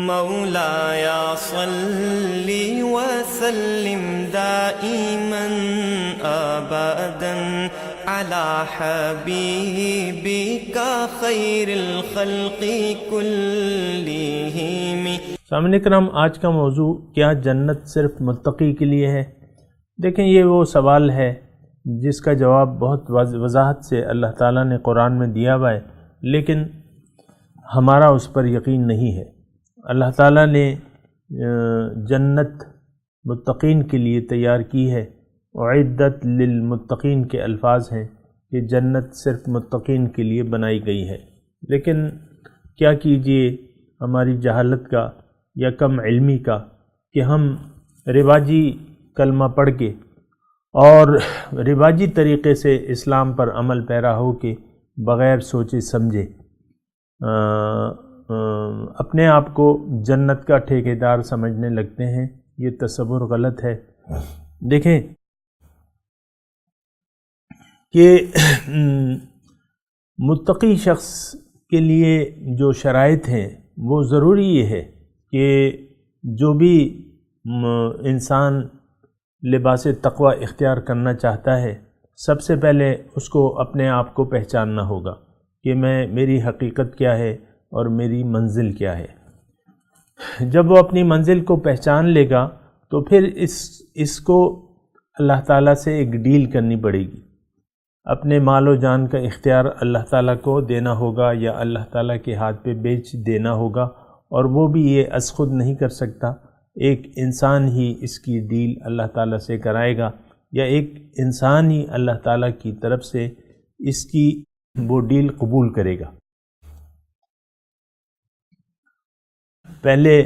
مولاي صل وسلم دائما ابدا على حبيبك خير الخلق كلهم۔ سامعین کرام، آج کا موضوع کیا جنت صرف متقی کے لیے ہے؟ دیکھیں، یہ وہ سوال ہے جس کا جواب بہت وضاحت سے اللہ تعالیٰ نے قرآن میں دیا ہوا ہے، لیکن ہمارا اس پر یقین نہیں ہے۔ اللہ تعالیٰ نے جنت متقین کے لیے تیار کی ہے، اعدت للمتقین کے الفاظ ہیں کہ جنت صرف متقین کے لیے بنائی گئی ہے، لیکن کیا کیجئے ہماری جہالت کا یا کم علمی کا کہ ہم رواجی کلمہ پڑھ کے اور رواجی طریقے سے اسلام پر عمل پیرا ہو کے بغیر سوچے سمجھے اپنے آپ کو جنت کا ٹھیکیدار سمجھنے لگتے ہیں۔ یہ تصور غلط ہے۔ دیکھیں کہ متقی شخص کے لیے جو شرائط ہیں وہ ضروری یہ ہے کہ جو بھی انسان لباس تقوی اختیار کرنا چاہتا ہے، سب سے پہلے اس کو اپنے آپ کو پہچاننا ہوگا کہ میری حقیقت کیا ہے اور میری منزل کیا ہے۔ جب وہ اپنی منزل کو پہچان لے گا تو پھر اس کو اللہ تعالیٰ سے ایک ڈیل کرنی پڑے گی۔ اپنے مال و جان کا اختیار اللہ تعالیٰ کو دینا ہوگا یا اللہ تعالیٰ کے ہاتھ پہ بیچ دینا ہوگا، اور وہ بھی یہ از خود نہیں کر سکتا، ایک انسان ہی اس کی ڈیل اللہ تعالیٰ سے کرائے گا، یا ایک انسان ہی اللہ تعالیٰ کی طرف سے اس کی وہ ڈیل قبول کرے گا۔ پہلے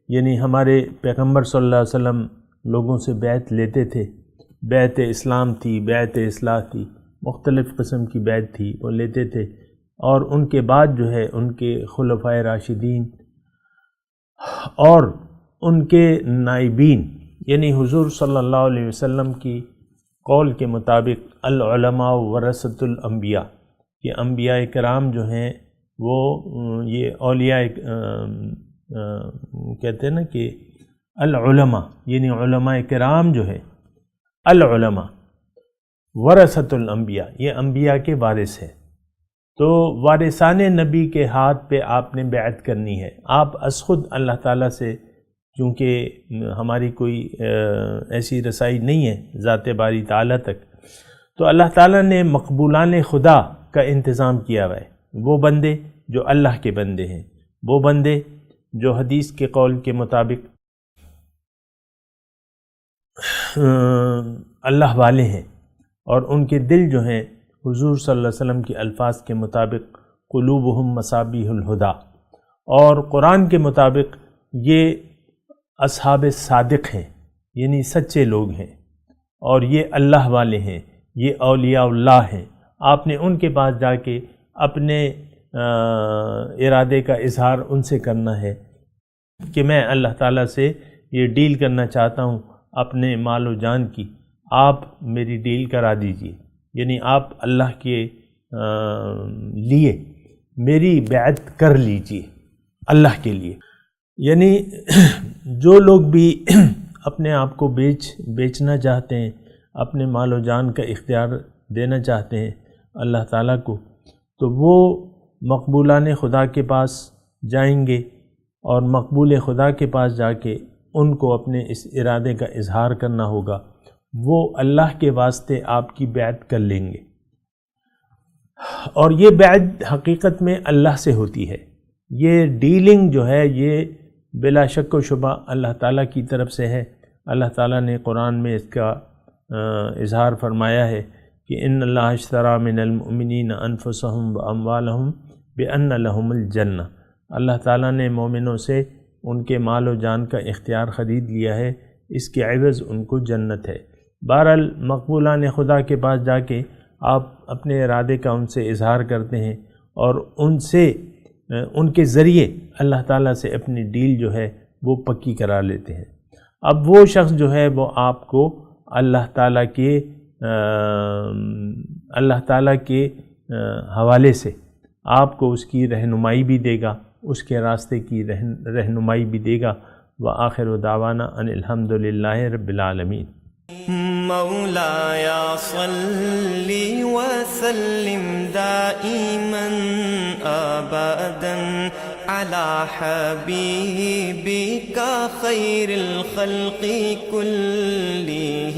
یعنی ہمارے پیغمبر صلی اللہ علیہ وسلم لوگوں سے بیعت لیتے تھے، بیعت اسلام تھی، بیعت اصلاح تھی، مختلف قسم کی بیعت تھی، وہ لیتے تھے، اور ان کے بعد جو ہے ان کے خلفائے راشدین اور ان کے نائبین یعنی حضور صلی اللہ علیہ وسلم کی قول کے مطابق العلماء ورثۃ الانبیاء، یہ انبیاء کرام جو ہیں وہ یہ اولیاء کہتے ہیں نا کہ العلماء یعنی علماء کرام جو ہے، العلماء ورثۃ الانبیاء، یہ انبیاء کے وارث ہیں۔ تو وارثان نبی کے ہاتھ پہ آپ نے بیعت کرنی ہے۔ آپ از خود اللہ تعالیٰ سے، چونکہ ہماری کوئی ایسی رسائی نہیں ہے ذات باری تعالیٰ تک، تو اللہ تعالیٰ نے مقبولان خدا کا انتظام کیا ہوا ہے۔ وہ بندے جو اللہ کے بندے ہیں، وہ بندے جو حدیث کے قول کے مطابق اللہ والے ہیں، اور ان کے دل جو ہیں حضور صلی اللہ علیہ وسلم کے الفاظ کے مطابق قلوبہم مصابیح الہدیٰ، اور قرآن کے مطابق یہ اصحاب صادق ہیں، یعنی سچے لوگ ہیں، اور یہ اللہ والے ہیں، یہ اولیاء اللہ ہیں۔ آپ نے ان کے پاس جا کے اپنے ارادے کا اظہار ان سے کرنا ہے کہ میں اللہ تعالیٰ سے یہ ڈیل کرنا چاہتا ہوں اپنے مال و جان کی، آپ میری ڈیل کرا دیجئے، یعنی آپ اللہ کے لیے میری بیعت کر لیجئے اللہ کے لیے۔ یعنی جو لوگ بھی اپنے آپ کو بیچنا چاہتے ہیں، اپنے مال و جان کا اختیار دینا چاہتے ہیں اللہ تعالیٰ کو، تو وہ مقبولان خدا کے پاس جائیں گے، اور مقبول خدا کے پاس جا کے ان کو اپنے اس ارادے کا اظہار کرنا ہوگا، وہ اللہ کے واسطے آپ کی بیعت کر لیں گے، اور یہ بیعت حقیقت میں اللہ سے ہوتی ہے۔ یہ ڈیلنگ جو ہے یہ بلا شک و شبہ اللہ تعالیٰ کی طرف سے ہے۔ اللہ تعالیٰ نے قرآن میں اس کا اظہار فرمایا ہے کہ ان اللہ اشتری من المؤمنین انفسهم واموالهم بان لهم الجنہ، اللہ تعالیٰ نے مومنوں سے ان کے مال و جان کا اختیار خرید لیا ہے، اس کے عوض ان کو جنت ہے۔ بہرحال مقبولان خدا کے پاس جا کے آپ اپنے ارادے کا ان سے اظہار کرتے ہیں، اور ان کے ذریعے اللہ تعالیٰ سے اپنی ڈیل جو ہے وہ پکی کرا لیتے ہیں۔ اب وہ شخص جو ہے وہ آپ کو اللہ تعالیٰ کے حوالے سے آپ کو اس کی رہنمائی بھی دے گا، اس کے راستے کی رہنمائی بھی دے گا۔ وآخر دعوانا ان الحمد للہ رب العالمین۔ مولاي صل وسلم دائما أبدا على حبيبك خير الخلق كلهم